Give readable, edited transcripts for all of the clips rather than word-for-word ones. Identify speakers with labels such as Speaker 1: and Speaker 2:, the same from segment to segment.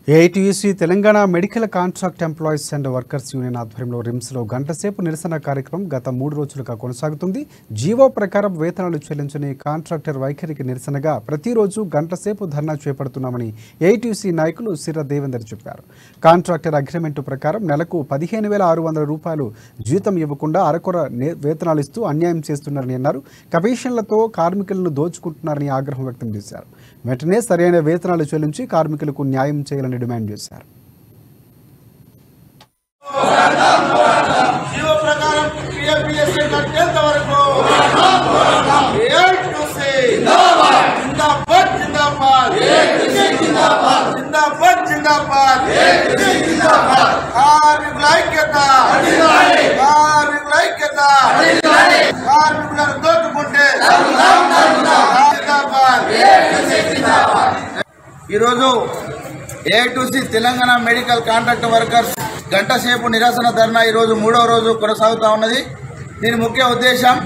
Speaker 1: AITUC Telangana medical contract employees and workers union ఆధ్వర్యంలో రిమ్స్లో గంటసేపు నిరసన కార్యక్రమం గత 3 రోజులుగా కొనసాగుతుంది. జీవో ప్రకారం వేతనాలు చెల్లించని కాంట్రాక్టర్ వైఖరికి నిరసనగా ప్రతిరోజు గంటసేపు ధర్నా చేపడుతున్నామని ఏఐటీయూసీ నాయకులు సిర్ర దేవేందర్ చెప్పారు. కాంట్రాక్టర్ అగ్రిమెంటు ప్రకారం నెలకు 15,600 రూపాయలు జీతం ఇవ్వకుండా అరకొర వేతనాలు ఇస్తూ అన్యాయం చేస్తున్నారని అన్నారు. కమిషన్లతో కార్మికులను దోచుకుంటున్నారని ఆగ్రహం వ్యక్తం చేశారు. వెంటనే సరైన వేతనాలు చెల్లించి కార్మికులకు న్యాయం చేయాలని డిమాండ్ చేశారు.
Speaker 2: ఈరోజు AITUC Telangana medical contract workers గంటసేపు నిరసన ధర్నా ఈరోజు 3వ రోజు కొనసాగుతూ ఉన్నది. దీని ముఖ్య ఉద్దేశం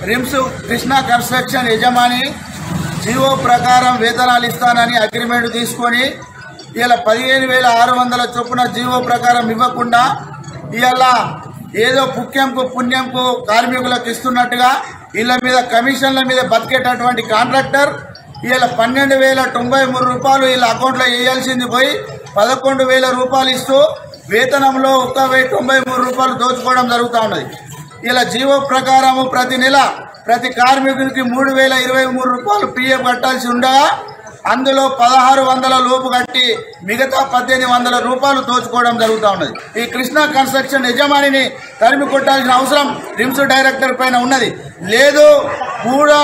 Speaker 2: రిమ్స్ కృష్ణా కన్స్ట్రక్షన్ యజమాని జీవో ప్రకారం వేతనాలు ఇస్తానని అగ్రిమెంట్ తీసుకొని ఇలా 15,600 చొప్పున జీవో ప్రకారం ఇవ్వకుండా ఇలా ఏదో పుణ్యంకు కార్మికులకు ఇస్తున్నట్టుగా వీళ్ళ మీద కమిషన్ల మీద బతికేటటువంటి కాంట్రాక్టర్ ఇలా 12,093 రూపాయలు వీళ్ళ అకౌంట్లో వేయాల్సింది పోయి 11,000 రూపాయలు ఇస్తూ వేతనంలో 1,093 రూపాయలు దోచుకోవడం జరుగుతూ ఉన్నది. ఇలా జీవో ప్రకారము ప్రతి నెల ప్రతి కార్మికునికి 3,023 రూపాయలు పిఎఫ్ కట్టాల్సి ఉండగా అందులో 1,600 లోపు కట్టి మిగతా 1,800 రూపాయలు దోచుకోవడం జరుగుతూ ఉన్నది. ఈ కృష్ణా కన్స్ట్రక్షన్ యజమానిని తరిమి కొట్టాల్సిన అవసరం రిమ్స్ డైరెక్టర్ పైన ఉన్నది. లేదు కూడా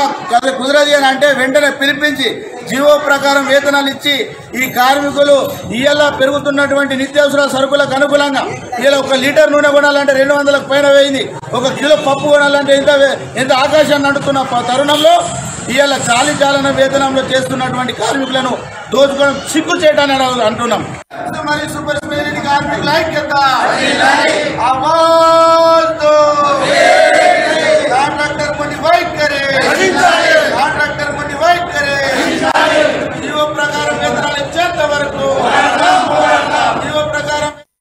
Speaker 2: కుదరది అని అంటే వెంటనే పిలిపించి జీవో ప్రకారం వేతనాలు ఇచ్చి ఈ కార్మికులు ఇవాళ పెరుగుతున్నటువంటి నిత్యావసర సరుకులకు అనుకూలంగా ఇలా 1 లీటర్ నూనె కొనాలంటే 200లకు పైన వేయింది, 1 కిలో పప్పు కొనాలంటే ఎంత ఆకాశాన్ని నడుతున్న తరుణంలో ఇవాళ చాలన వేతనంలో చేస్తున్నటువంటి కార్మికులను దోచుకోవడం సిగ్గు చేయటాన్ని అంటున్నాం. సూపర్ స్పెషాలిటీ కార్మికుల ఐక్యత